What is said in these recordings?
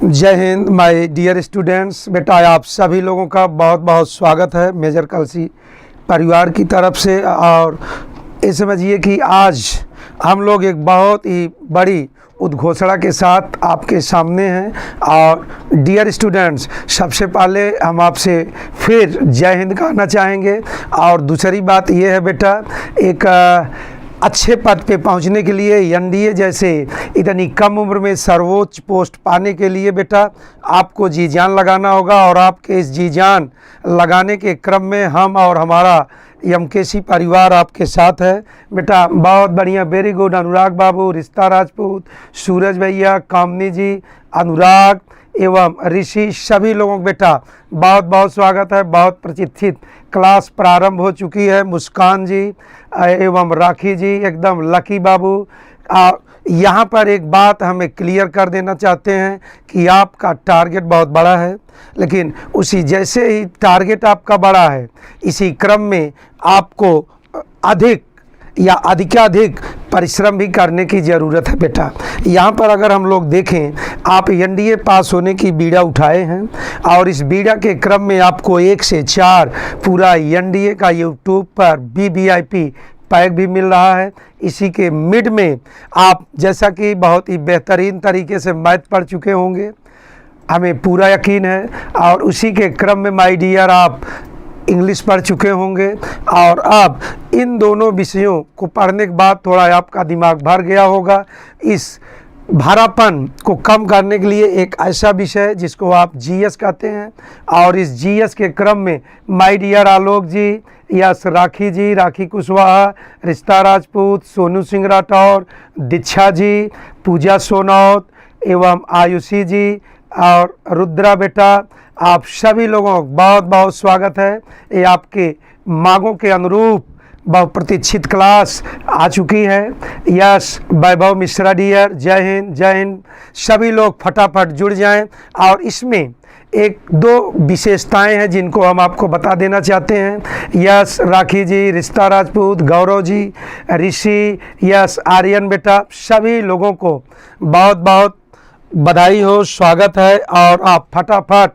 जय Hind my dear students. बेटा आप सभी लोगों का बहुत बहुत स्वागत है मेजर कलसी परिवार की तरफ से। और ये समझिए कि आज हम लोग एक बहुत ही बड़ी उद्घोषणा के साथ आपके सामने हैं। और डियर स्टूडेंट्स, सबसे पहले हम आपसे फिर जय हिंद कहना चाहेंगे। और दूसरी बात ये है बेटा, एक अच्छे पद पे पहुंचने के लिए एनडीए जैसे इतनी कम उम्र में सर्वोच्च पोस्ट पाने के लिए बेटा आपको जी जान लगाना होगा। और आपके इस जी जान लगाने के क्रम में हम और हमारा एमकेसी परिवार आपके साथ है बेटा। बहुत बढ़िया, वेरी गुड। अनुराग बाबू, रिश्ता राजपूत, सूरज भैया, कामनी जी, अनुराग एवं ऋषि, सभी लोगों को बेटा बहुत बहुत स्वागत है। बहुत प्रतीक्षित क्लास प्रारंभ हो चुकी है। मुस्कान जी एवं राखी जी, एकदम लकी बाबू। यहाँ पर एक बात हमें क्लियर कर देना चाहते हैं कि आपका टारगेट बहुत बड़ा है, लेकिन उसी जैसे ही टारगेट आपका बड़ा है, इसी क्रम में आपको अधिक या अधिकाधिक परिश्रम भी करने की ज़रूरत है बेटा। यहाँ पर अगर हम लोग देखें, आप एनडीए पास होने की बीड़ा उठाए हैं और इस बीड़ा के क्रम में आपको 1 से 4 पूरा एनडीए का यूट्यूब पर वीवीआईपी पैक भी मिल रहा है। इसी के मिड में आप जैसा कि बहुत ही बेहतरीन तरीके से मैथ पढ़ चुके होंगे, हमें पूरा यकीन है। और उसी के क्रम में माय डियर आप इंग्लिश पढ़ चुके होंगे। और अब इन दोनों विषयों को पढ़ने के बाद थोड़ा आपका दिमाग भर गया होगा। इस भरापन को कम करने के लिए एक ऐसा विषय जिसको आप जीएस कहते हैं। और इस जीएस के क्रम में my dear Alok ji, yes Rakhi ji, Rakhi Kushwaha, Rishta Rajput, Sonu Singh Rathore, Diksha ji, पूजा सोनौत एवं आयुषी जी और रुद्रा बेटा, आप सभी लोगों का बहुत बहुत स्वागत है। ये आपके मांगों के अनुरूप बहुत प्रतीक्षित क्लास आ चुकी है। यस वैभव मिश्रा डियर, जय हिंद जय हिंद। सभी लोग फटाफट जुड़ जाएं। और इसमें एक दो विशेषताएं हैं जिनको हम आपको बता देना चाहते हैं। यस राखी जी, रिश्ता राजपूत, गौरव जी, ऋषि, यस आर्यन बेटा, सभी लोगों को बहुत बहुत बधाई हो, स्वागत है। और आप फटाफट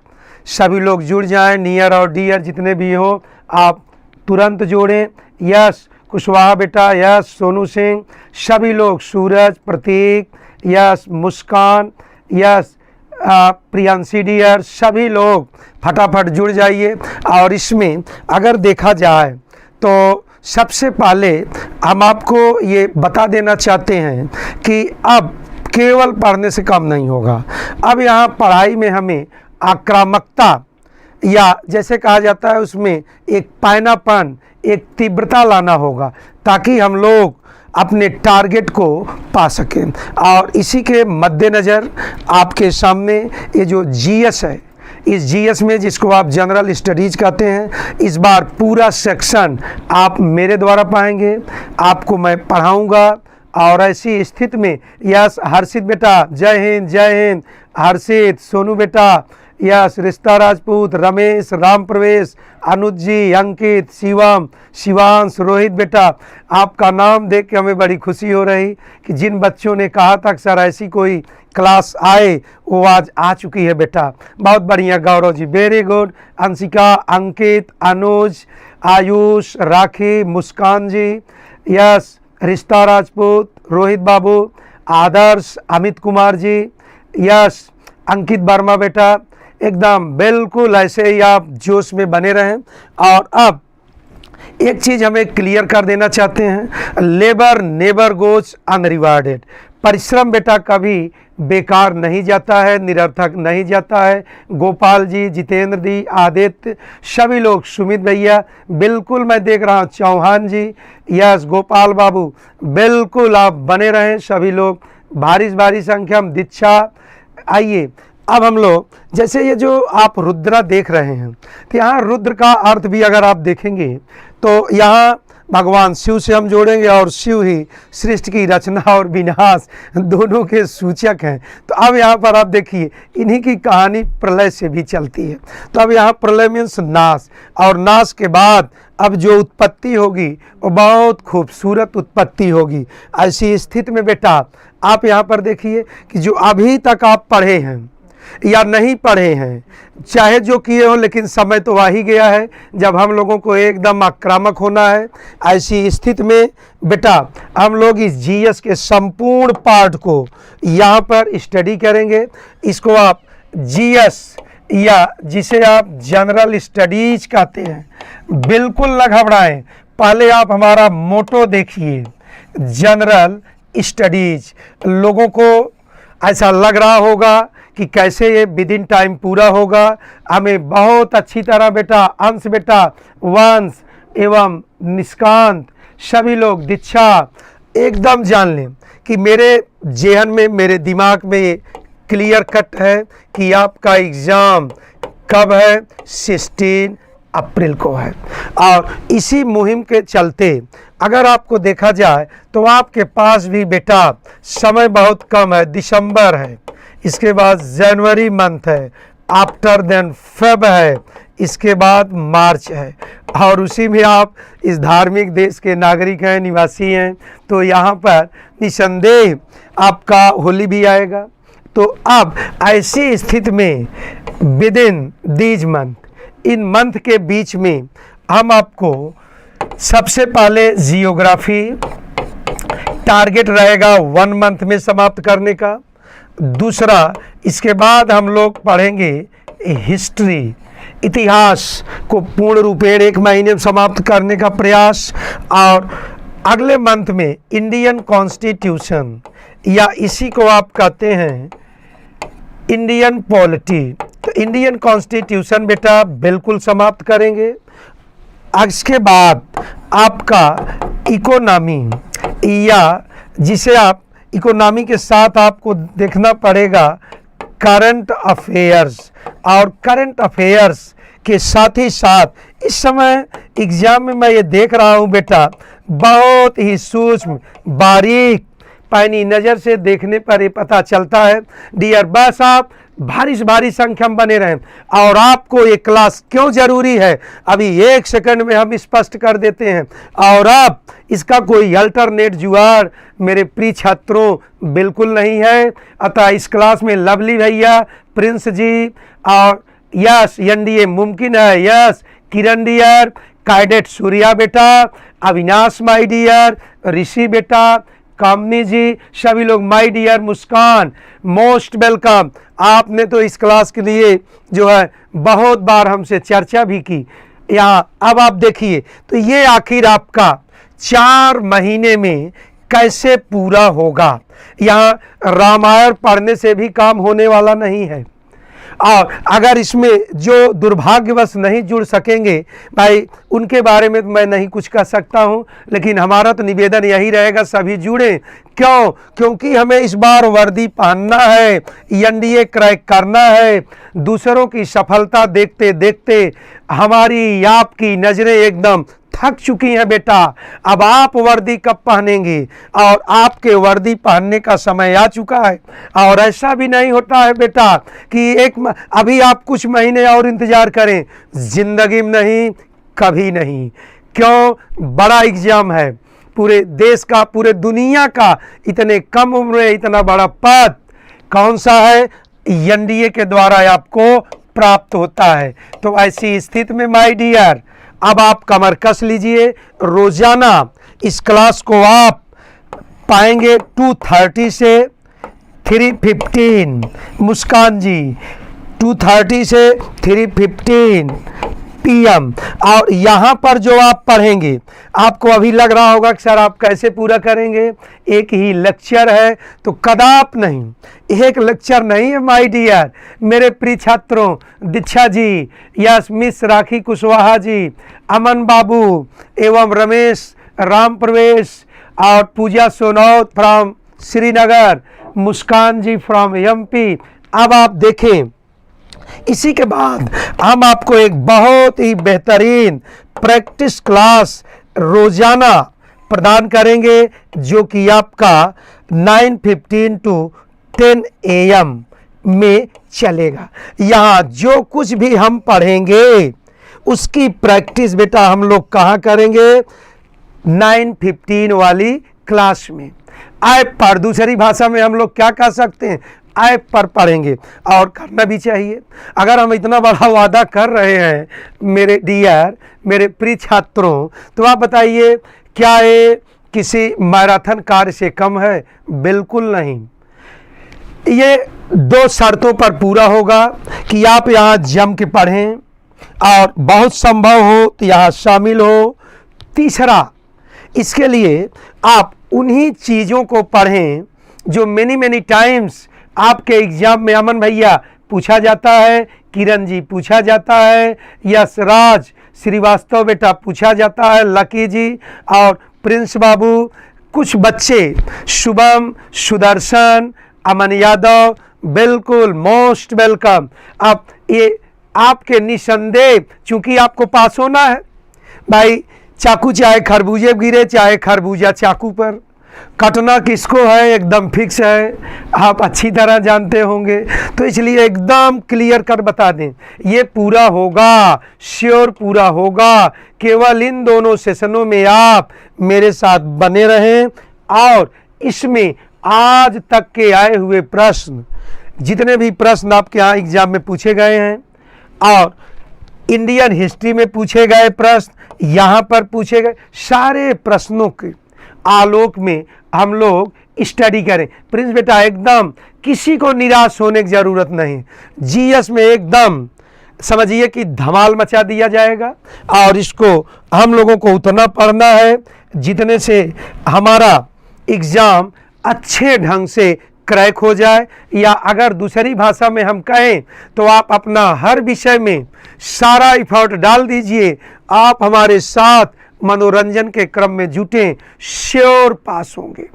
सभी लोग जुड़ जाएं। नियर और डियर जितने भी हो आप तुरंत जोड़ें। यस कुशवाहा बेटा, यस सोनू सिंह, सभी लोग, सूरज, प्रतीक, यस मुस्कान, यस प्रियांशी डियर, सभी लोग फटाफट जुड़ जाइए। और इसमें अगर देखा जाए तो सबसे पहले हम आपको ये बता देना चाहते हैं कि अब केवल पढ़ने से काम नहीं होगा। अब यहाँ पढ़ाई में हमें आक्रामकता या जैसे कहा जाता है उसमें एक पैनापन, एक तीव्रता लाना होगा ताकि हम लोग अपने टारगेट को पा सकें। और इसी के मद्देनज़र आपके सामने ये जो जीएस है, इस जीएस में जिसको आप जनरल स्टडीज कहते हैं, इस बार पूरा सेक्शन आप मेरे द्वारा पाएंगे, आपको मैं पढ़ाऊँगा। और ऐसी स्थिति में यस हर्षित बेटा, जय हिंद जय हिंद। हर्षित, सोनू बेटा, यस रिश्ता राजपूत, रमेश, राम प्रवेश, अनुज जी, अंकित, शिवम, शिवांश, रोहित बेटा, आपका नाम देख के हमें बड़ी खुशी हो रही कि जिन बच्चों ने कहा था कि सर ऐसी कोई क्लास आए, वो आज आ चुकी है बेटा। बहुत बढ़िया। Gaurav ji, very good. अंशिका, अंकित, अनुज, आयुष, राखी, मुस्कान जी, यस रिश्ता राजपूत, रोहित बाबू, आदर्श, अमित कुमार जी, यस अंकित वर्मा बेटा, एकदम बिल्कुल ऐसे ही आप जोश में बने रहें। और अब एक चीज़ हमें क्लियर कर देना चाहते हैं, लेबर नेवर गोज अनरिवार्डेड। परिश्रम बेटा कभी बेकार नहीं जाता है, निरर्थक नहीं जाता है। गोपाल जी, जितेंद्र जी, आदित्य, सभी लोग, सुमित भैया, बिल्कुल मैं देख रहा हूँ, चौहान जी, यस गोपाल बाबू, बिल्कुल आप बने रहें सभी लोग। भारी भारी संख्या में दीक्षा। आइए अब हम लोग जैसे ये जो आप रुद्रा देख रहे हैं, तो यहाँ रुद्र का अर्थ भी अगर आप देखेंगे तो यहाँ भगवान शिव से हम जोड़ेंगे और शिव ही सृष्टि की रचना और विनाश दोनों के सूचक हैं। तो अब यहाँ पर आप देखिए, इन्हीं की कहानी प्रलय से भी चलती है। तो अब यहाँ प्रलय मीन्स नाश, और नाश के बाद अब जो उत्पत्ति होगी वो बहुत खूबसूरत उत्पत्ति होगी। ऐसी स्थिति में बेटा आप यहाँ पर देखिए कि जो अभी तक आप पढ़े हैं, या नहीं पढ़े हैं, चाहे जो किए हो, लेकिन समय तो आ ही गया है जब हम लोगों को एकदम आक्रामक होना है। ऐसी स्थिति में बेटा हम लोग इस जीएस के संपूर्ण पार्ट को यहाँ पर स्टडी करेंगे। इसको आप जीएस या जिसे आप जनरल स्टडीज कहते हैं, बिल्कुल न घबराएं। पहले आप हमारा मोटो देखिए, जनरल स्टडीज। लोगों को ऐसा लग रहा होगा कि कैसे ये विद इन टाइम पूरा होगा। हमें बहुत अच्छी तरह बेटा अंश, बेटा वंश एवं निष्कांत सभी लोग दीक्षा एकदम जान लें कि मेरे जेहन में, मेरे दिमाग में ये क्लियर कट है कि आपका एग्ज़ाम कब है, 16 अप्रैल को है। और इसी मुहिम के चलते अगर आपको देखा जाए तो आपके पास भी बेटा समय बहुत कम है। दिसंबर है, इसके बाद जनवरी मंथ है, आफ्टर देन फेब है, इसके बाद मार्च है, और उसी में आप इस धार्मिक देश के नागरिक हैं, निवासी हैं, तो यहाँ पर निसंदेह आपका होली भी आएगा। तो अब ऐसी स्थिति में with in these month, in month के बीच में हम आपको सबसे पहले जियोग्राफी टारगेट रहेगा 1 मंथ में समाप्त करने का। दूसरा, इसके बाद हम लोग पढ़ेंगे हिस्ट्री, इतिहास को पूर्ण रूपेण 1 महीने में समाप्त करने का प्रयास। और अगले मंथ में इंडियन कॉन्स्टिट्यूशन, या इसी को आप कहते हैं इंडियन पॉलिटी, तो इंडियन कॉन्स्टिट्यूशन बेटा बिल्कुल समाप्त करेंगे। इसके बाद आपका इकोनॉमी, या जिसे आप इकोनॉमी के साथ आपको देखना पड़ेगा करंट अफेयर्स, और करंट अफेयर्स के साथ ही साथ इस समय एग्जाम में मैं ये देख रहा हूँ बेटा बहुत ही सूक्ष्म बारीक पैनी नज़र से देखने पर ये पता चलता है। डियर बस आप भारी से भारी संख्या में बने रहें। और आपको ये क्लास क्यों ज़रूरी है अभी 1 सेकंड में हम स्पष्ट कर देते हैं। और अब इसका कोई अल्टरनेट जुगाड़ मेरे प्रिय छात्रों बिल्कुल नहीं है। अतः इस क्लास में लवली भैया, प्रिंस जी, और यस एनडीए मुमकिन है, यस किरण डियर, कैडेट सूर्या बेटा, अविनाश माई डियर, ऋषि बेटा, कामनी जी, सभी लोग my dear Muskan, most welcome. आपने तो इस क्लास के लिए जो है बहुत बार हमसे चर्चा भी की यहाँ। अब आप देखिए तो ये आखिर आपका 4 महीने में कैसे पूरा होगा। यहाँ रामायण पढ़ने से भी काम होने वाला नहीं है। और अगर इसमें जो दुर्भाग्यवश नहीं जुड़ सकेंगे भाई, उनके बारे में तो मैं नहीं कुछ कह सकता हूं, लेकिन हमारा तो निवेदन यही रहेगा सभी जुड़ें। क्यों? क्योंकि हमें इस बार वर्दी पहनना है, एनडीए क्रैक करना है। दूसरों की सफलता देखते देखते हमारी आपकी नज़रें एकदम थक चुकी हैं बेटा। अब आप वर्दी कब पहनेंगे? और आपके वर्दी पहनने का समय आ चुका है। और ऐसा भी नहीं होता है बेटा कि अभी आप कुछ महीने और इंतज़ार करें, ज़िंदगी में नहीं, कभी नहीं। क्यों? बड़ा एग्ज़ाम है, पूरे देश का, पूरे दुनिया का इतने कम उम्र में इतना बड़ा पद कौन सा है? एनडीए के द्वारा आपको प्राप्त होता है। तो ऐसी स्थिति में माय डियर अब आप कमर कस लीजिए। रोजाना इस क्लास को आप पाएंगे 2:30 से 3:15। मुस्कान जी 2:30 से 3:15 PM। और यहाँ पर जो आप पढ़ेंगे, आपको अभी लग रहा होगा कि सर आप कैसे पूरा करेंगे, एक ही लेक्चर है, तो कदाप नहीं, एक लेक्चर नहीं है माय डियर मेरे प्रिय छात्रों। दीक्षा जी, यस मिस राखी कुशवाहा जी, अमन बाबू एवं रमेश राम प्रवेश और Puja Sonaut from Srinagar, Muskan ji from MP। अब आप देखें, इसी के बाद हम आपको एक बहुत ही बेहतरीन प्रैक्टिस क्लास रोजाना प्रदान करेंगे, जो कि आपका 9:15 to 10 AM में चलेगा। यहाँ जो कुछ भी हम पढ़ेंगे उसकी प्रैक्टिस बेटा हम लोग कहाँ करेंगे? 9:15 वाली क्लास में। आए पर दूसरी भाषा में हम लोग क्या कह सकते हैं? ऐप पर पढ़ेंगे और करना भी चाहिए। अगर हम इतना बड़ा वादा कर रहे हैं मेरे डियर, मेरे प्रिय छात्रों, तो आप बताइए क्या ये किसी मैराथन कार्य से कम है? बिल्कुल नहीं। ये 2 शर्तों पर पूरा होगा कि आप यहाँ जम के पढ़ें और बहुत संभव हो तो यहाँ शामिल हो। तीसरा, इसके लिए आप उन्हीं चीज़ों को पढ़ें जो मेनी टाइम्स आपके एग्जाम में अमन भैया पूछा जाता है, किरण जी पूछा जाता है, यशराज श्रीवास्तव बेटा पूछा जाता है, लकी जी और प्रिंस बाबू, कुछ बच्चे शुभम, सुदर्शन, अमन यादव, बिल्कुल मोस्ट वेलकम। अब ये आपके निसंदेह, चूंकि आपको पास होना है भाई, चाकू चाहे खरबूजे गिरे चाहे खरबूजा चाकू पर, कटना किसको है एकदम फिक्स है, आप अच्छी तरह जानते होंगे। तो इसलिए एकदम क्लियर कर बता दें, ये पूरा होगा, श्योर पूरा होगा। केवल इन दोनों सेशनों में आप मेरे साथ बने रहें और इसमें आज तक के आए हुए प्रश्न, जितने भी प्रश्न आपके यहाँ एग्जाम में पूछे गए हैं और इंडियन हिस्ट्री में पूछे गए प्रश्न, यहाँ पर पूछे गए सारे प्रश्नों के आलोक में हम लोग स्टडी करें। प्रिंस बेटा एकदम किसी को निराश होने की ज़रूरत नहीं। जीएस में एकदम समझिए कि धमाल मचा दिया जाएगा और इसको हम लोगों को उतना पढ़ना है जितने से हमारा एग्ज़ाम अच्छे ढंग से क्रैक हो जाए, या अगर दूसरी भाषा में हम कहें तो आप अपना हर विषय में सारा इफर्ट डाल दीजिए। आप हमारे साथ मनोरंजन के क्रम में जुटें, श्योर पास होंगे।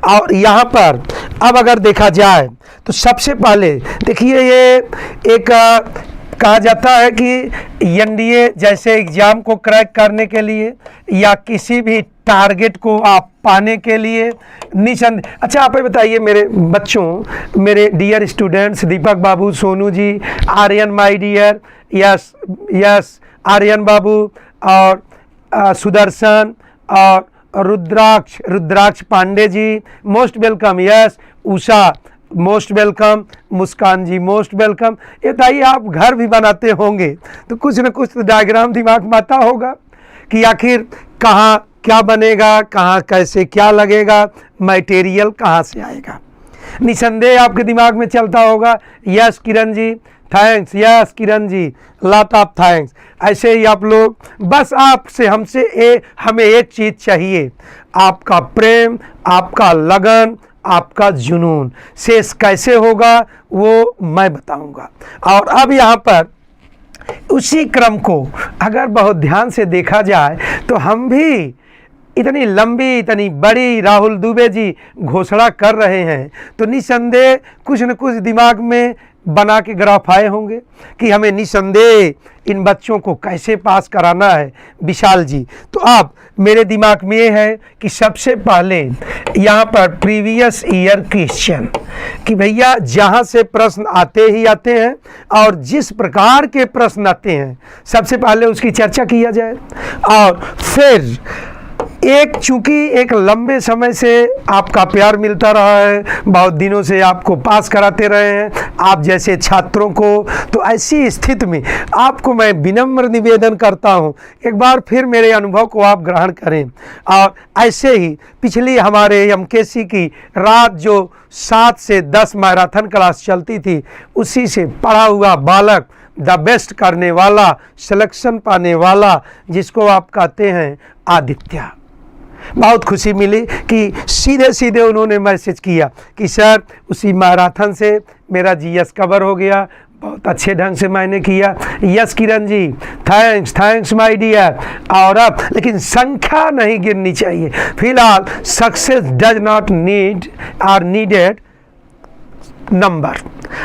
और यहाँ पर अब अगर देखा जाए तो सबसे पहले देखिए, ये एक कहा जाता है कि एनडीए जैसे एग्ज़ाम को क्रैक करने के लिए या किसी भी टारगेट को आप पाने के लिए निसंदेह। अच्छा आप बताइए मेरे बच्चों, मेरे dear students, Deepak babu, Sonu ji, Aryan my dear, yes yes Aryan babu और सुदर्शन और Rudraksh Pandey ji most welcome, yes Usha most welcome, Muskan ji most welcome. ये बताइए आप घर भी बनाते होंगे तो कुछ न कुछ तो डायग्राम दिमाग में आता होगा कि आखिर कहाँ क्या बनेगा, कहाँ कैसे क्या लगेगा, मटेरियल कहाँ से आएगा, निसंदेह आपके दिमाग में चलता होगा। Yes Kiran ji thanks, yes Kiran ji lot of thanks. ऐसे ही आप लोग, बस आपसे हमें एक चीज़ चाहिए, आपका प्रेम, आपका लगन, आपका जुनून। शेष कैसे होगा वो मैं बताऊंगा। और अब यहाँ पर उसी क्रम को अगर बहुत ध्यान से देखा जाए तो हम भी इतनी लंबी इतनी बड़ी राहुल दुबे जी घोषणा कर रहे हैं तो निसंदेह कुछ न कुछ दिमाग में बना के ग्राफ आए होंगे कि हमें निसंदेह इन बच्चों को कैसे पास कराना है। विशाल जी, तो आप मेरे दिमाग में ये है कि सबसे पहले यहाँ पर प्रीवियस ईयर क्वेश्चन, कि भैया जहाँ से प्रश्न आते ही आते हैं और जिस प्रकार के प्रश्न आते हैं सबसे पहले उसकी चर्चा किया जाए। और फिर चूंकि एक लंबे समय से आपका प्यार मिलता रहा है, बहुत दिनों से आपको पास कराते रहे हैं आप जैसे छात्रों को, तो ऐसी स्थिति में आपको मैं विनम्र निवेदन करता हूं, एक बार फिर मेरे अनुभव को आप ग्रहण करें। और ऐसे ही पिछली हमारे एमकेसी की रात जो 7 से 10 मैराथन क्लास चलती थी, उसी से पढ़ा हुआ बालक, द बेस्ट करने वाला, सिलेक्शन पाने वाला, जिसको आप कहते हैं आदित्य, बहुत खुशी मिली कि सीधे सीधे उन्होंने मैसेज किया कि सर उसी मैराथन से मेरा जीएस कवर हो गया, बहुत अच्छे ढंग से मैंने किया। Yes Kiran ji thanks my dear. और अब लेकिन संख्या नहीं गिरनी चाहिए, फिलहाल success does not need or needed number,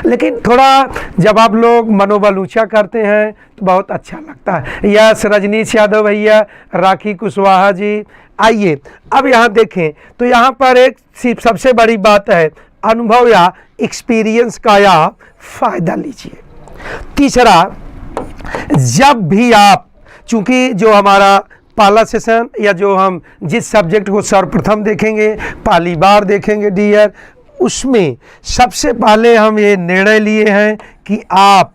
लेकिन थोड़ा जब आप लोग मनोबल ऊंचा करते हैं तो बहुत अच्छा लगता है। यस रजनीश यादव भैया, राखी कुशवाहा जी। आइए अब यहाँ देखें तो यहाँ पर एक सबसे बड़ी बात है, अनुभव या एक्सपीरियंस का आप फायदा लीजिए। तीसरा, जब भी आप, चूंकि जो हमारा पहला सेशन या जो हम जिस सब्जेक्ट को सर्वप्रथम देखेंगे, पहली बार देखेंगे डियर, उसमें सबसे पहले हम ये निर्णय लिए हैं कि आप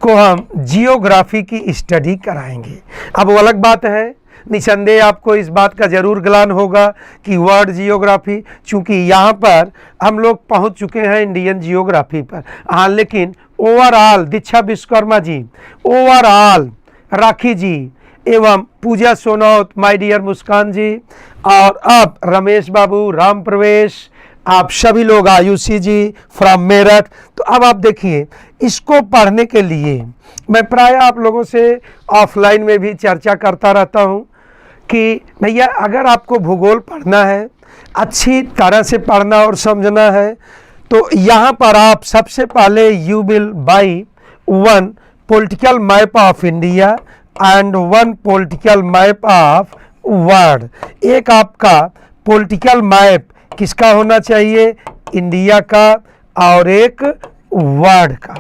को हम जियोग्राफी की स्टडी कराएंगे। अब वो अलग बात है, निसंदेह आपको इस बात का ज़रूर ज्ञान होगा कि वर्ड जियोग्राफी, चूँकि यहाँ पर हम लोग पहुँच चुके हैं इंडियन जियोग्राफी पर। हाँ, लेकिन ओवरऑल दीक्षा विश्वकर्मा जी, ओवरऑल राखी जी एवं पूजा सोनौत, माय डियर मुस्कान जी, और अब रमेश बाबू, राम प्रवेश, आप सभी लोग, आयुषी जी फ्रॉम मेरठ। तो अब आप देखिए, इसको पढ़ने के लिए मैं प्राय आप लोगों से ऑफलाइन में भी चर्चा करता रहता हूँ कि भैया अगर आपको भूगोल पढ़ना है, अच्छी तरह से पढ़ना और समझना है, तो यहाँ पर आप सबसे पहले you will by one political map of India and one political map of world. एक आपका पॉलिटिकल मैप किसका होना चाहिए? इंडिया का, और एक वर्ल्ड का।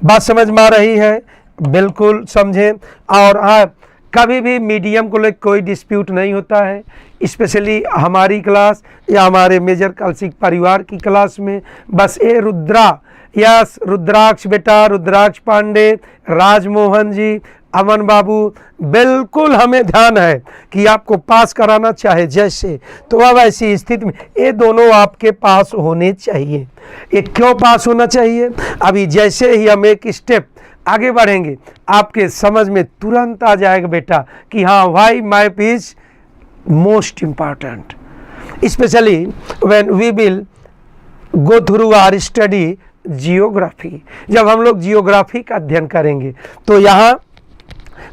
बात समझ में आ रही है? बिल्कुल समझें। और हाँ, कभी भी मीडियम को लेकर कोई डिस्प्यूट नहीं होता है, स्पेशली हमारी क्लास या हमारे मेजर कलसिक परिवार की क्लास में। बस ये रुद्रा, यस रुद्राक्ष बेटा, रुद्राक्ष पांडे, राजमोहन जी, अमन बाबू, बिल्कुल हमें ध्यान है कि आपको पास कराना चाहे जैसे, तो अब ऐसी स्थिति में ये दोनों आपके पास होने चाहिए। ये क्यों पास होना चाहिए? अभी जैसे ही हम एक स्टेप आगे बढ़ेंगे आपके समझ में तुरंत आ जाएगा बेटा कि हाँ, why map is most important, specially when we will go through our study geography. जब हम लोग जियोग्राफी का अध्ययन करेंगे तो यहाँ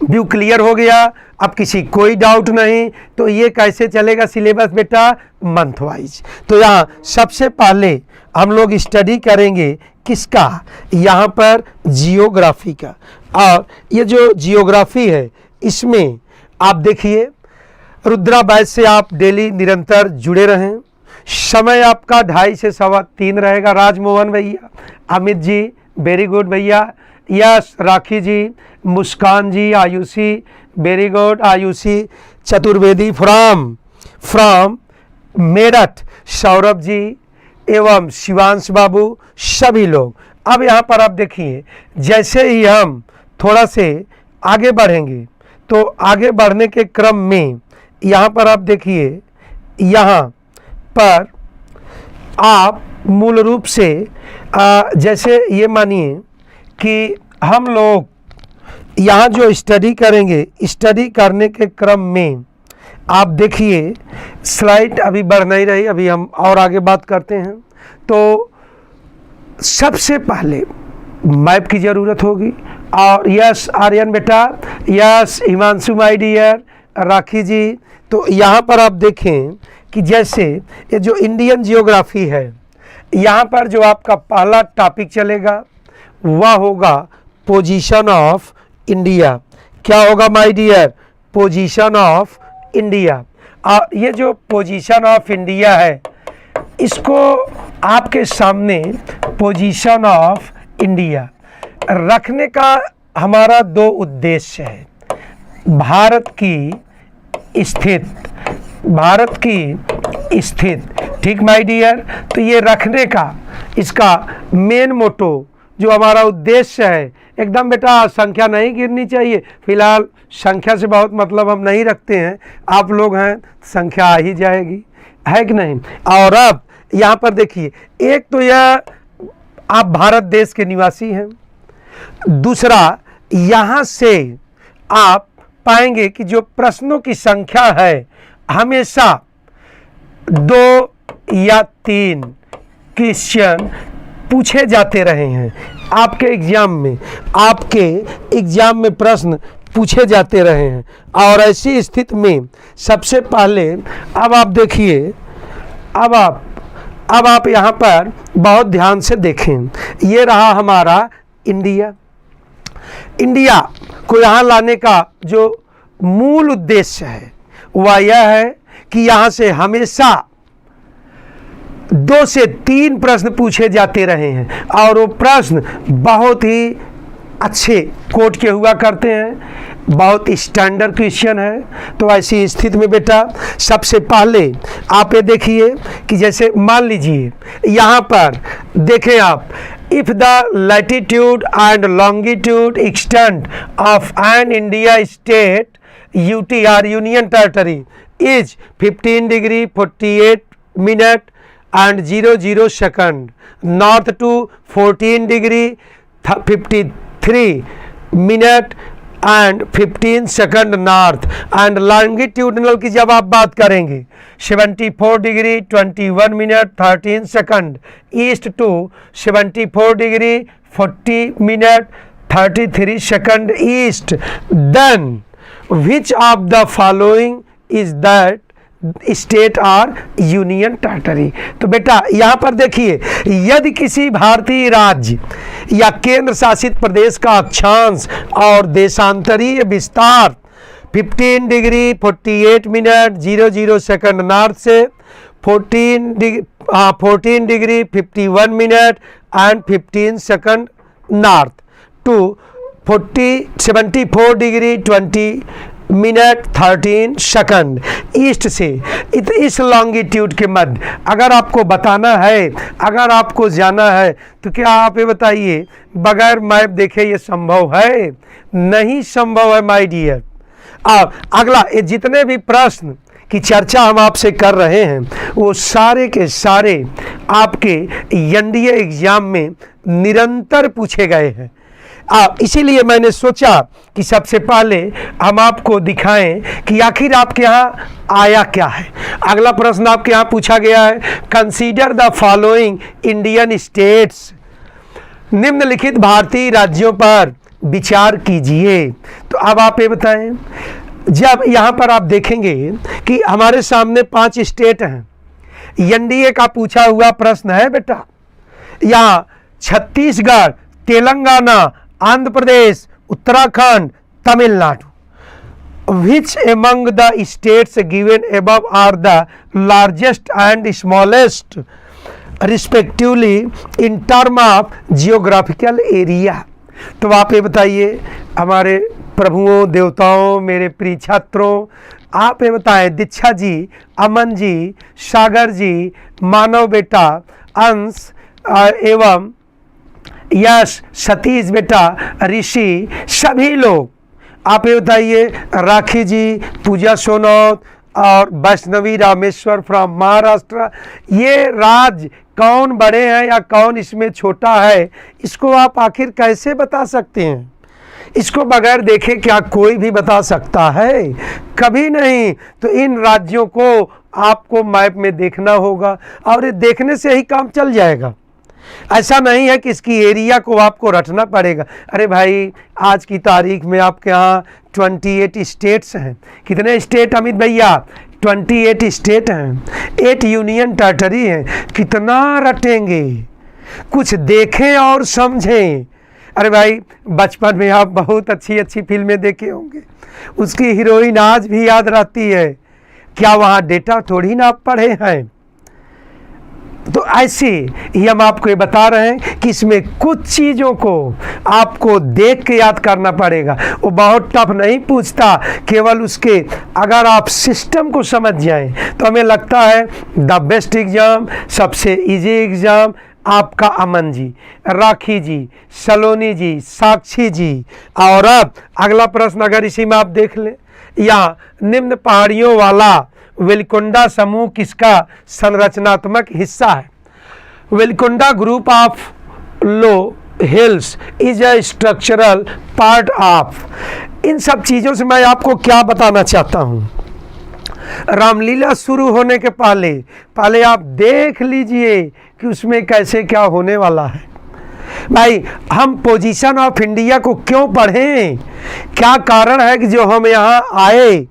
व्यू क्लियर हो गया, अब किसी कोई डाउट नहीं। तो ये कैसे चलेगा सिलेबस बेटा? Month wise. तो यहाँ सबसे पहले हम लोग स्टडी करेंगे किसका? यहाँ पर जियोग्राफी का। और ये जो जियोग्राफी है इसमें आप देखिए, रुद्रा बैच से आप डेली निरंतर जुड़े रहें। समय आपका 2:30 से 3:15 रहेगा। राजमोहन भैया, अमित जी, वेरी गुड भैया, yes Rakhi ji, Muskan ji, Ayushi, very good Ayushi, Chaturvedi from Meerut, Saurabh ji एवं शिवांश बाबू, सभी लोग। अब यहाँ पर आप देखिए, जैसे ही हम थोड़ा से आगे बढ़ेंगे तो आगे बढ़ने के क्रम में यहाँ पर आप देखिए, यहाँ पर आप मूल रूप से जैसे ये मानिए कि हम लोग यहाँ जो स्टडी करेंगे, स्टडी करने के क्रम में आप देखिए, स्लाइड अभी बढ़ नहीं रही, अभी हम और आगे बात करते हैं। तो सबसे पहले मैप की ज़रूरत होगी। और यस आर्यन बेटा, यस हिमांशु माय डियर, राखी जी। तो यहाँ पर आप देखें कि जैसे ये जो इंडियन जियोग्राफी है, यहाँ पर जो आपका पहला टॉपिक चलेगा वह होगा पोजीशन ऑफ इंडिया। क्या होगा my dear? Position of India. और ये जो पोजीशन ऑफ इंडिया है, इसको आपके सामने पोजीशन ऑफ इंडिया रखने का हमारा 2 उद्देश्य है। भारत की स्थिति, ठीक माय डियर? तो ये रखने का इसका मेन मोटो जो हमारा उद्देश्य है, एकदम बेटा संख्या नहीं गिरनी चाहिए। फिलहाल संख्या से बहुत मतलब हम नहीं रखते हैं, आप लोग हैं, संख्या आ ही जाएगी, है कि नहीं? और अब यहाँ पर देखिए, एक तो यह आप भारत देश के निवासी हैं, दूसरा यहाँ से आप पाएंगे कि जो प्रश्नों की संख्या है हमेशा 2 या 3 क्वेश्चन पूछे जाते रहे हैं आपके एग्जाम में प्रश्न पूछे जाते रहे हैं। और ऐसी स्थिति में सबसे पहले अब आप देखिए, अब आप यहाँ पर बहुत ध्यान से देखें, ये रहा हमारा इंडिया को यहाँ लाने का जो मूल उद्देश्य है वह यह है कि यहाँ से हमेशा 2 से 3 प्रश्न पूछे जाते रहे हैं, और वो प्रश्न बहुत ही अच्छे कोट के हुआ करते हैं, बहुत स्टैंडर्ड क्वेश्चन है। तो ऐसी स्थिति में बेटा सबसे पहले आप ये देखिए कि जैसे मान लीजिए यहाँ पर देखें आप, if the latitude and longitude extent of an India state UTR union territory is 15 डिग्री 48 minute and 00 second north to 14 degree 53 minute and 15 second north and longitudinal की जब आप बात करेंगे 74 degree 21 minute 13 second east to 74 degree 40 minute 33 second east, then which of the following is that state और union territory. तो बेटा यहाँ पर देखिए, यदि किसी भारतीय राज्य या केंद्र शासित प्रदेश का अक्षांश और देशांतरीय विस्तार 15 डिग्री 48 मिनट 00 सेकंड नॉर्थ से 14 degree 51 minute and 15 second north to 74 degree 20 minute 13 second east से इस लॉन्गिट्यूड के मध्य अगर आपको बताना है, अगर आपको जाना है, तो क्या आप ये बताइए बगैर मैप देखे ये संभव है? नहीं संभव है माय डियर। अब अगला, ये जितने भी प्रश्न की चर्चा हम आपसे कर रहे हैं वो सारे के सारे आपके एनडीए एग्जाम में निरंतर पूछे गए हैं। इसीलिए मैंने सोचा कि सबसे पहले हम आपको दिखाएं कि आखिर आपके यहाँ आया क्या है। अगला प्रश्न आपके यहाँ पूछा गया है, consider the following Indian states, निम्नलिखित भारतीय राज्यों पर विचार कीजिए। तो अब आप ये बताएं, जब यहाँ पर आप देखेंगे कि हमारे सामने 5 स्टेट हैं, एनडीए का पूछा हुआ प्रश्न है बेटा। यहाँ Chhattisgarh, Telangana, Andhra Pradesh, Uttarakhand, Tamil Nadu. Which among the states given above are the largest and smallest respectively in term of geographical area? तो आप ये बताइए हमारे प्रभुओं, देवताओं, मेरे प्रिय छात्रों, आप ये बताएं, दीक्षा जी, अमन जी, सागर जी, मानव बेटा, अंश एवं यश, सतीश बेटा, ऋषि, सभी लोग आप ये बताइए, राखी जी, पूजा सोनौत और वैष्णवी रामेश्वर फ्रॉम महाराष्ट्र, ये राज्य कौन बड़े हैं या कौन इसमें छोटा है, इसको आप आखिर कैसे बता सकते हैं? इसको बगैर देखे क्या कोई भी बता सकता है? कभी नहीं। तो इन राज्यों को आपको मैप में देखना होगा और ये देखने से ही काम चल जाएगा। ऐसा नहीं है कि इसकी एरिया को आपको रटना पड़ेगा। अरे भाई, आज की तारीख में आपके यहाँ 28 स्टेट्स हैं। कितने स्टेट अमित भैया? 28 स्टेट हैं, 8 यूनियन टेरिटरी हैं। कितना रटेंगे? कुछ देखें और समझें। अरे भाई, बचपन में आप बहुत अच्छी अच्छी फिल्में देखे होंगे, उसकी हीरोइन आज भी याद रहती है। क्या वहाँ डेटा थोड़ी ना आप पढ़े हैं? तो ऐसे ही हम आपको ये बता रहे हैं कि इसमें कुछ चीज़ों को आपको देख के याद करना पड़ेगा। वो बहुत टफ नहीं पूछता, केवल उसके अगर आप सिस्टम को समझ जाएं तो हमें लगता है द बेस्ट एग्ज़ाम, सबसे इजी एग्ज़ाम आपका अमन जी, राखी जी, सलोनी जी, साक्षी जी। और अब अगला प्रश्न अगर इसी में आप देख लें, या निम्न पहाड़ियों वाला वेलिकोंडा समूह किसका संरचनात्मक हिस्सा है? Velikonda group of low hills is a structural part of. इन सब चीज़ों से मैं आपको क्या बताना चाहता हूँ, रामलीला शुरू होने के पहले आप देख लीजिए कि उसमें कैसे क्या होने वाला है। भाई, हम पोजीशन ऑफ इंडिया को क्यों पढ़ें? क्या कारण है कि जो हम यहाँ आए,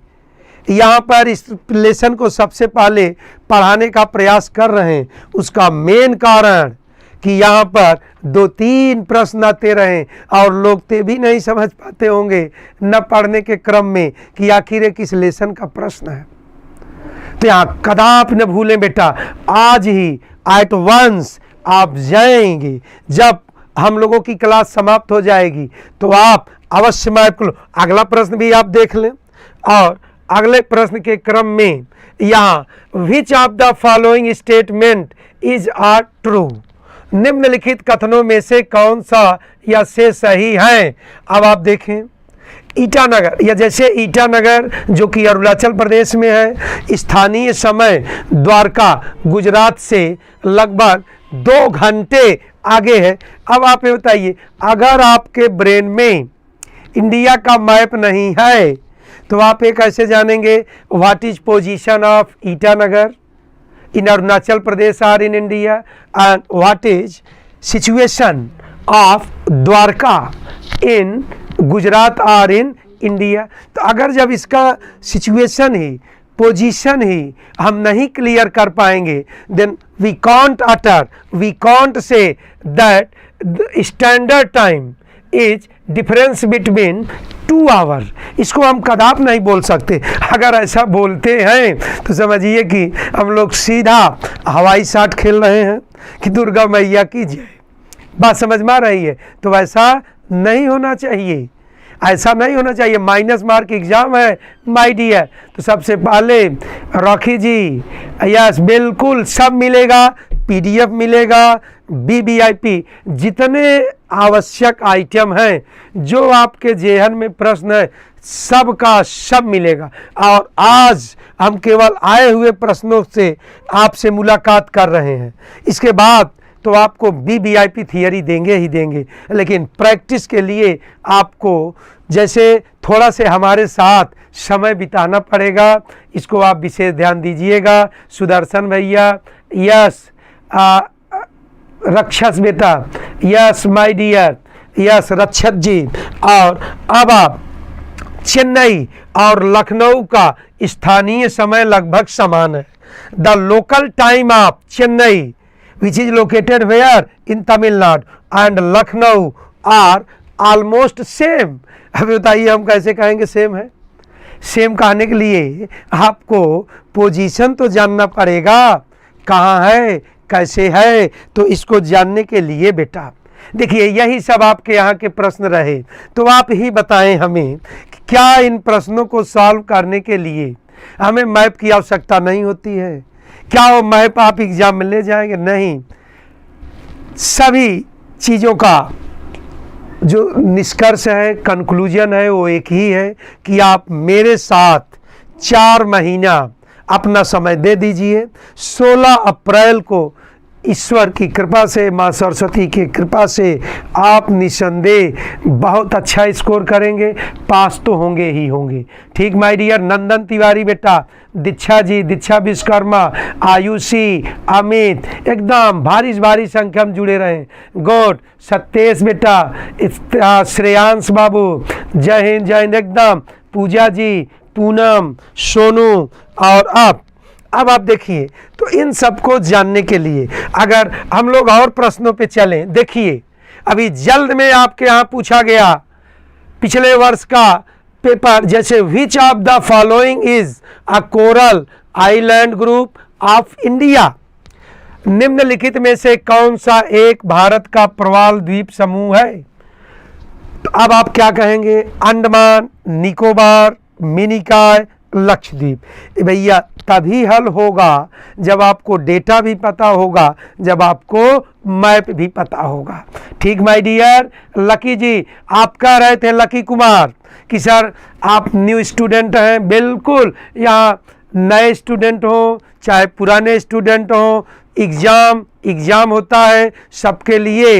यहाँ पर इस लेसन को सबसे पहले पढ़ाने का प्रयास कर रहे हैं? उसका मेन कारण कि यहाँ पर 2-3 प्रश्न आते रहें और लोग ते भी नहीं समझ पाते होंगे न पढ़ने के क्रम में कि आखिर ये किस लेसन का प्रश्न है। तो यहाँ कदाप न भूलें बेटा, आज ही एट वंस आप जाएंगे, जब हम लोगों की क्लास समाप्त हो जाएगी, तो आप अवश्य मैप को अगला प्रश्न भी आप देख लें। और अगले प्रश्न के क्रम में यहाँ which of the following statement is are true, निम्नलिखित कथनों में से कौन सा या से सही है। अब आप देखें ईटानगर, या जैसे ईटानगर जो कि अरुणाचल प्रदेश में है, स्थानीय समय द्वारका गुजरात से लगभग 2 घंटे आगे है। अब आप ये बताइए, अगर आपके ब्रेन में इंडिया का मैप नहीं है तो आप ये कैसे जानेंगे what is position of Itanagar in Arunachal Pradesh और in India, and what is situation of Dwarka in Gujarat और इन इंडिया। तो अगर जब इसका सिचुएशन ही, पोजीशन ही हम नहीं क्लियर कर पाएंगे, then we can't say that standard time is difference between 2 hour. इसको हम कदाप नहीं बोल सकते। अगर ऐसा बोलते हैं तो समझिए कि हम लोग सीधा हवाई शॉट खेल रहे हैं कि दुर्गा मैया की जय। बात समझ में आ रही है? तो वैसा नहीं होना चाहिए, ऐसा नहीं होना चाहिए। माइनस मार्क एग्जाम है माय डियर, तो सबसे पहले रॉकी जी, यस बिल्कुल सब मिलेगा, पीडीएफ मिलेगा, वीवीआईपी, जितने आवश्यक आइटम हैं जो आपके जेहन में प्रश्न है सब का सब मिलेगा। और आज हम केवल आए हुए प्रश्नों से आपसे मुलाकात कर रहे हैं, इसके बाद तो आपको वीवीआईपी थियरी देंगे ही देंगे, लेकिन प्रैक्टिस के लिए आपको जैसे थोड़ा से हमारे साथ समय बिताना पड़ेगा। इसको आप विशेष ध्यान दीजिएगा। सुदर्शन भैया, यस रक्षस बेटा, यस माय डियर, यस रक्षक जी। और अब आप चेन्नई और लखनऊ का स्थानीय समय लगभग समान है। The local time of Chennai which is located where in Tamil Nadu and Lucknow are almost same। अभी बताइए हम कैसे कहेंगे सेम है? सेम कहने के लिए आपको पोजीशन तो जानना पड़ेगा, कहाँ है कैसे है। तो इसको जानने के लिए बेटा देखिए यही सब आपके यहाँ के प्रश्न रहे, तो आप ही बताएं हमें कि क्या इन प्रश्नों को सॉल्व करने के लिए हमें मैप की आवश्यकता नहीं होती है? क्या वो मैप आप एग्जाम में ले जाएंगे? नहीं, सभी चीज़ों का जो निष्कर्ष है, कंक्लूजन है, वो एक ही है कि आप मेरे साथ 4 महीना अपना समय दे दीजिए। 16 अप्रैल को ईश्वर की कृपा से, माँ सरस्वती की कृपा से आप निसंदेह बहुत अच्छा स्कोर करेंगे, पास तो होंगे ही होंगे। ठीक माय डियर नंदन तिवारी बेटा, दीक्षा जी, दीक्षा विश्वकर्मा, आयुषी, अमित, एकदम भारी संख्या में जुड़े रहें। गुड सत्येश बेटा, श्रेयांश बाबू, जय हिंद एकदम, पूजा जी, पूनम, सोनू। और अब आप देखिए, तो इन सबको जानने के लिए अगर हम लोग और प्रश्नों पे चलें, देखिए अभी जल्द में आपके यहाँ पूछा गया पिछले वर्ष का पेपर, जैसे विच of the following is a coral island group of India, निम्नलिखित में से कौन सा एक भारत का प्रवाल द्वीप समूह है? तो अब आप क्या कहेंगे? अंडमान, निकोबार, मिनिकॉय, लक्षद्वीप। भैया तभी हल होगा जब आपको डेटा भी पता होगा, जब आपको मैप भी पता होगा। ठीक माय डियर लकी जी, आप कह रहे थे लकी कुमार कि सर आप न्यू स्टूडेंट हैं। बिल्कुल, यहाँ नए स्टूडेंट हो चाहे पुराने स्टूडेंट हो, एग्ज़ाम होता है सबके लिए।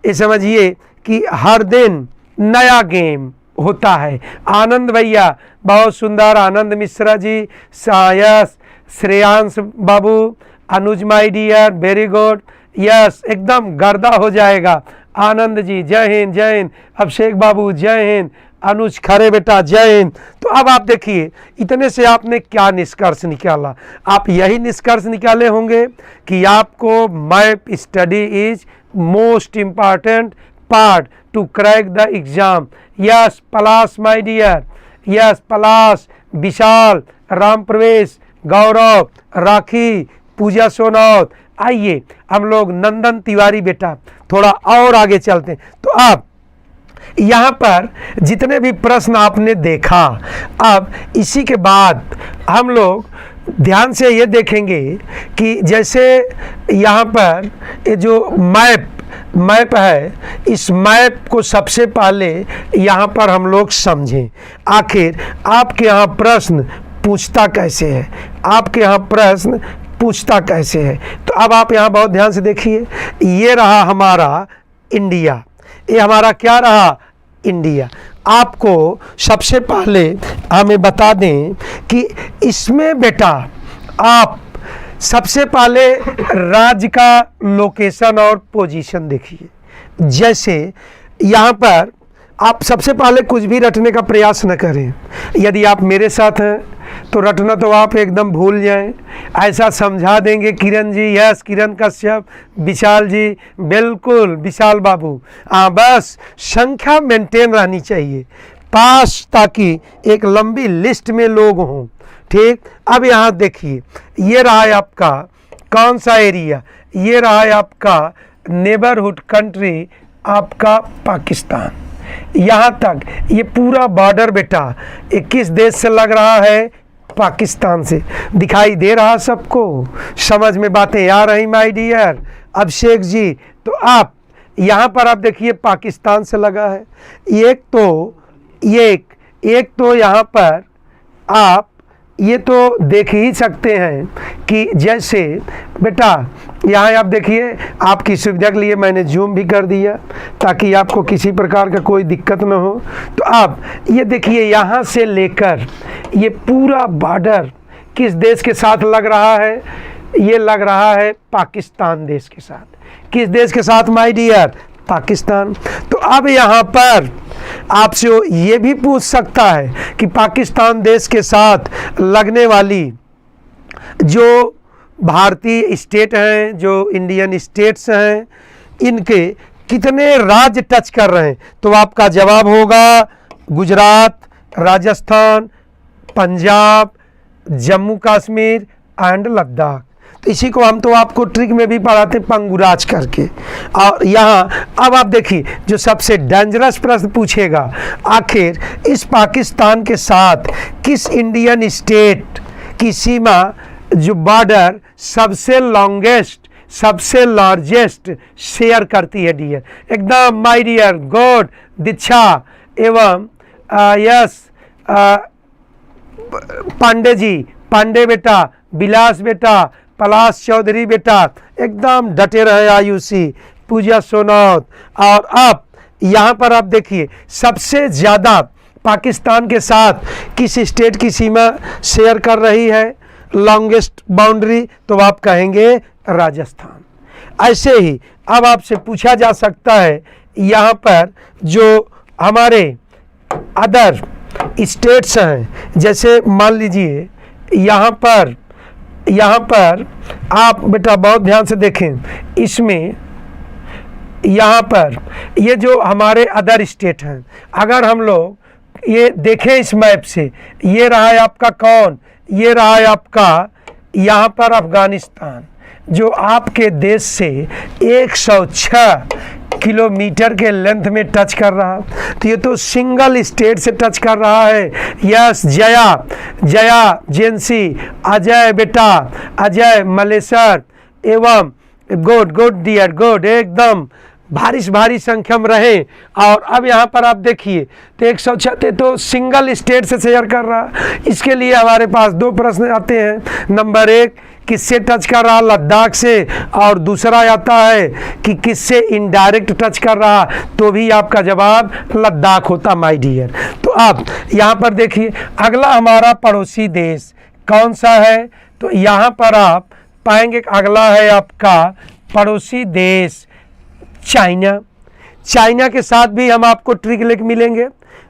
ये समझिए कि हर दिन नया गेम होता है। आनंद भैया बहुत सुंदर, आनंद मिश्रा जी, सायस, Shreyansh babu, Anuj my dear very good, yes एकदम गर्दा हो जाएगा। आनंद जी जय हिंद, अभिषेक बाबू जय हिंद, अनुज खरे बेटा जय हिंद। तो अब आप देखिए इतने से आपने क्या निष्कर्ष निकाला? आप यही निष्कर्ष निकाले होंगे कि आपको map study is most important part to crack the exam. Yes Palash my dear, yes Palash, Vishal, Ram Pravesh, Gaurav, राखी, पूजा सोनौत। आइए हम लोग नंदन तिवारी बेटा, थोड़ा और आगे चलते हैं। तो अब यहाँ पर जितने भी प्रश्न आपने देखा, अब इसी के बाद हम लोग ध्यान से ये देखेंगे कि जैसे यहाँ पर ये जो मैप है, इस मैप को सबसे पहले यहाँ पर हम लोग समझें आखिर आपके यहाँ प्रश्न पूछता कैसे है, आपके यहाँ प्रश्न पूछता कैसे है। तो अब आप यहाँ बहुत ध्यान से देखिए, ये रहा हमारा इंडिया, ये हमारा क्या रहा, इंडिया। आपको सबसे पहले हमें बता दें कि इसमें बेटा आप सबसे पहले राज्य का लोकेशन और पोजीशन देखिए। जैसे यहाँ पर आप सबसे पहले कुछ भी रटने का प्रयास न करें। यदि आप मेरे साथ हैं तो रटना तो आप एकदम भूल जाएं, ऐसा समझा देंगे किरण जी, यस किरण कश्यप, विशाल जी, बिल्कुल विशाल बाबू। बस संख्या मेंटेन रहनी चाहिए पास, ताकि एक लंबी लिस्ट में लोग हों। ठीक, अब यहाँ देखिए, ये रहा है आपका कौन सा एरिया, ये रहा है आपका नेबरहुड कंट्री आपका पाकिस्तान। यहाँ तक ये पूरा बॉर्डर बेटा 21 देश से लग रहा है, पाकिस्तान से। दिखाई दे रहा सबको, समझ में बातें आ रही माय डियर अभिषेक जी। तो आप यहाँ पर आप देखिए पाकिस्तान से लगा है। एक तो यहाँ पर आप ये तो देख ही सकते हैं कि जैसे बेटा यहाँ आप देखिए, आपकी सुविधा के लिए मैंने जूम भी कर दिया ताकि आपको किसी प्रकार का कोई दिक्कत ना हो। तो आप ये देखिए, यहाँ से लेकर ये पूरा बॉर्डर किस देश के साथ लग रहा है, ये लग रहा है पाकिस्तान देश के साथ। किस देश के साथ माय डियर, पाकिस्तान। तो अब यहाँ पर आपसे ये भी पूछ सकता है कि पाकिस्तान देश के साथ लगने वाली जो भारतीय स्टेट हैं, जो इंडियन स्टेट्स हैं, इनके कितने राज्य टच कर रहे हैं। तो आपका जवाब होगा गुजरात, राजस्थान, पंजाब, जम्मू कश्मीर एंड लद्दाख। तो इसी को हम तो आपको ट्रिक में भी पढ़ाते पंगुराज करके। और यहाँ अब आप देखिए, जो सबसे डेंजरस प्रश्न पूछेगा, आखिर इस पाकिस्तान के साथ किस इंडियन स्टेट की सीमा, जो बॉर्डर सबसे लॉन्गेस्ट, सबसे लार्जेस्ट शेयर करती है डियर। एकदम माय डियर गॉड दीक्षा एवं यस पांडे जी, पांडे बेटा, विलास बेटा, पलाश चौधरी बेटा, एकदम डटे रहे आयुषी, पूजा सोनौत। और अब यहाँ पर आप देखिए, सबसे ज़्यादा पाकिस्तान के साथ किस स्टेट की सीमा शेयर कर रही है, लॉन्गेस्ट बाउंड्री, तो आप कहेंगे राजस्थान। ऐसे ही अब आपसे पूछा जा सकता है, यहाँ पर जो हमारे अदर स्टेट्स हैं, जैसे मान लीजिए यहाँ पर आप बेटा बहुत ध्यान से देखें, इसमें यहाँ पर ये जो हमारे अदर स्टेट हैं, अगर हम लोग ये देखें इस मैप से, ये रहा है आपका कौन, ये रहा है आपका यहाँ पर अफगानिस्तान, जो आपके देश से 106 किलोमीटर के लेंथ में टच कर रहा। तो ये तो सिंगल स्टेट से टच कर रहा है। यस जया जेंसी, अजय बेटा, अजय मलेसर एवं गुड डियर गुड, एकदम भारी संख्या में रहे। और अब यहाँ पर आप देखिए, तो 106 तो सिंगल स्टेट से शेयर कर रहा। इसके लिए हमारे पास दो प्रश्न आते हैं। नंबर 1 किससे टच कर रहा, लद्दाख से, और दूसरा आता है कि किससे इनडायरेक्ट टच कर रहा, तो भी आपका जवाब लद्दाख होता माय डियर। तो अब यहाँ पर देखिए, अगला हमारा पड़ोसी देश कौन सा है, तो यहाँ पर आप पाएंगे अगला है आपका पड़ोसी देश चाइना के साथ भी हम आपको ट्रिक लेके मिलेंगे।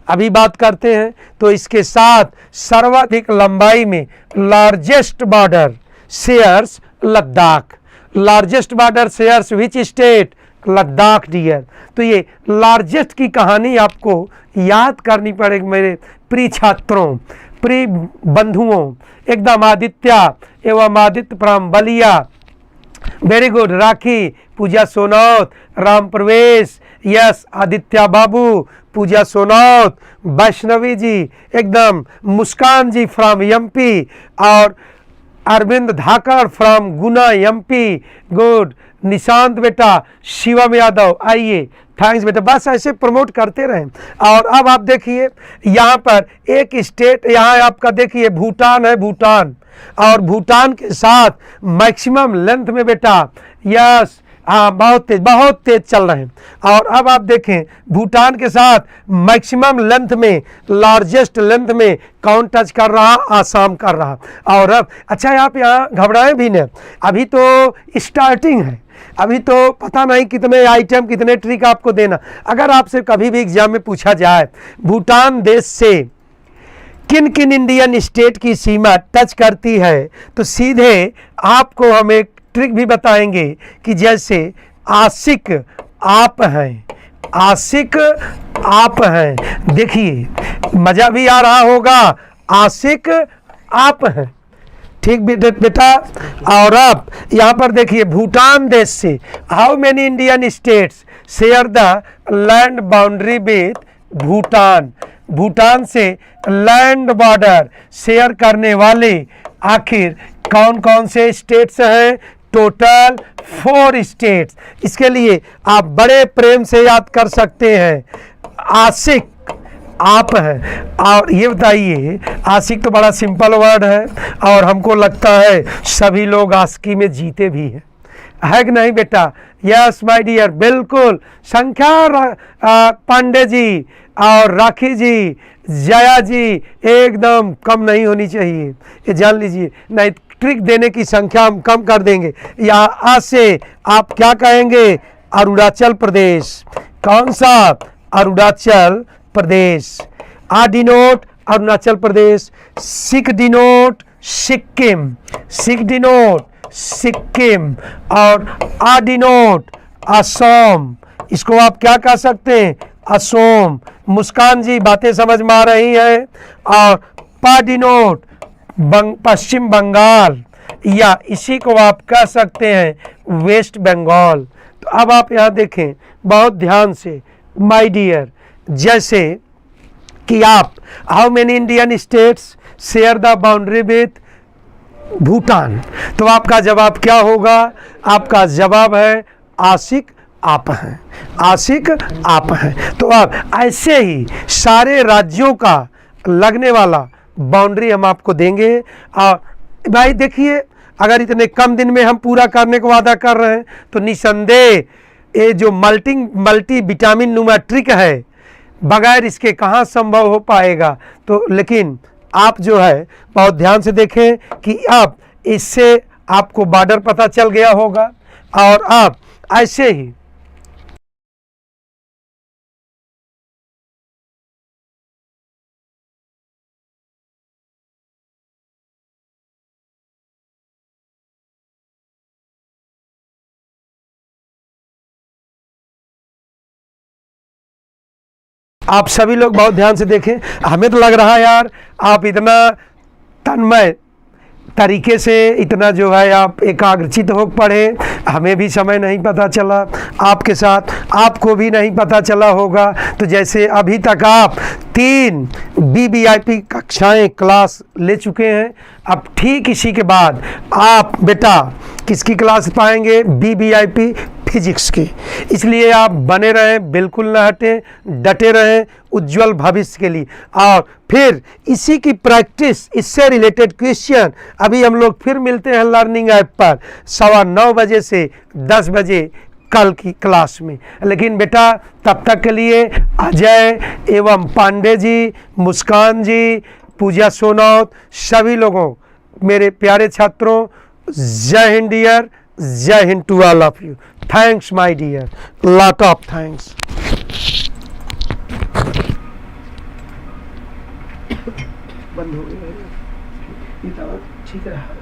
अभी बात करते हैं, तो इसके साथ सर्वाधिक लंबाई में largest border shares Ladakh. Largest border shares which state, Ladakh dear. तो ये लार्जेस्ट की कहानी आपको याद करनी पड़ेगी मेरे प्रिय छात्रों, प्रिय बंधुओं। एकदम आदित्य एवं Aditya from Ballia very good. Rakhi, Puja Sonaut. Ram Pravesh, yes. Aditya babu, Puja Sonaut. Vaishnavi ji, एकदम। मुस्कान जी फ्रॉम एमपी, और Arvind Dhakad from Guna MP, good. Nishant बेटा, शिवम यादव, आइए, थैंक्स बेटा। बस ऐसे प्रमोट करते रहें। और अब आप देखिए यहाँ पर एक स्टेट, यहाँ आपका देखिए भूटान है, भूटान, और भूटान के साथ मैक्सिमम लेंथ में बेटा, यस, हाँ, बहुत तेज चल रहे हैं। और अब आप देखें भूटान के साथ मैक्सिमम लेंथ में, लार्जेस्ट लेंथ में कौन टच कर रहा? आसाम कर रहा। और अब अच्छा, आप यहाँ घबराएं भी नहीं, अभी तो स्टार्टिंग है, अभी तो पता नहीं कितने आइटम, कितने ट्रिक आपको देना। अगर आपसे कभी भी एग्जाम में पूछा जाए भूटान देश से किन किन इंडियन स्टेट की सीमा टच करती है, तो सीधे आपको हम एक ट्रिक भी बताएंगे कि जैसे आशिक आप हैं, आशिक आप हैं, देखिए मजा भी आ रहा होगा, आशिक आप हैं, ठीक बेटा। और अब यहाँ पर देखिए भूटान देश से how many Indian states share the land boundary with Bhutan, Bhutan से लैंड बॉर्डर शेयर करने वाले आखिर कौन कौन से स्टेट्स हैं? Total 4 states. इसके लिए आप बड़े प्रेम से याद कर सकते हैं, आशिक आप हैं। और ये बताइए, आशिक तो बड़ा सिंपल वर्ड है और हमको लगता है सभी लोग आशिकी में जीते भी हैं, है कि नहीं बेटा? यस माय डियर, बिल्कुल। संख्या पांडे जी और राखी जी, जया जी, एकदम कम नहीं होनी चाहिए, ये जान लीजिए, नहीं ट्रिक देने की संख्या हम कम कर देंगे। यहाँ आज से आप क्या कहेंगे? अरुणाचल प्रदेश। कौन सा? अरुणाचल प्रदेश। आ डिनोट अरुणाचल प्रदेश, सिक डिनोट सिक्किम, सिक डिनोट सिक्किम, और आ डिनोट असम। इसको आप क्या कह सकते हैं? असम। मुस्कान जी बातें समझ में आ रही हैं। और पा डिनोट पश्चिम बंगाल, या इसी को आप कह सकते हैं वेस्ट बंगाल। तो अब आप यहाँ देखें बहुत ध्यान से माय डियर, जैसे कि आप how many Indian states share the boundary with Bhutan, तो आपका जवाब क्या होगा? आपका जवाब है आशिक आप हैं, आशिक आप हैं। तो अब ऐसे ही सारे राज्यों का लगने वाला बाउंड्री हम आपको देंगे। और भाई देखिए, अगर इतने कम दिन में हम पूरा करने को वादा कर रहे हैं तो निसंदेह ये जो मल्टी विटामिन नुमा ट्रिक है, बगैर इसके कहाँ संभव हो पाएगा। तो लेकिन आप जो है बहुत ध्यान से देखें कि अब इससे आपको बॉर्डर पता चल गया होगा। और अब ऐसे ही आप सभी लोग बहुत ध्यान से देखें। हमें तो लग रहा है यार आप इतना तन्मय तरीके से, इतना जो है आप एकाग्रचित हो पढ़े, हमें भी समय नहीं पता चला, आपके साथ आपको भी नहीं पता चला होगा। तो जैसे अभी तक आप 3 BBIP कक्षाएं क्लास ले चुके हैं, अब ठीक इसी के बाद आप बेटा किसकी क्लास पाएंगे? BBIP फिजिक्स की। इसलिए आप बने रहें, बिल्कुल ना हटें, डटे रहें उज्जवल भविष्य के लिए। और फिर इसी की प्रैक्टिस, इससे रिलेटेड क्वेश्चन अभी हम लोग फिर मिलते हैं लर्निंग ऐप पर 9:15 बजे से 10 बजे कल की क्लास में। लेकिन बेटा तब तक के लिए अजय एवं पांडे जी, मुस्कान जी, पूजा सोनौत, सभी लोगों, मेरे प्यारे छात्रों, जय हिंद डियर, जय हिंद to all of you. Thanks my dear, lot of thanks. बंद हो गया, ठीक रहा।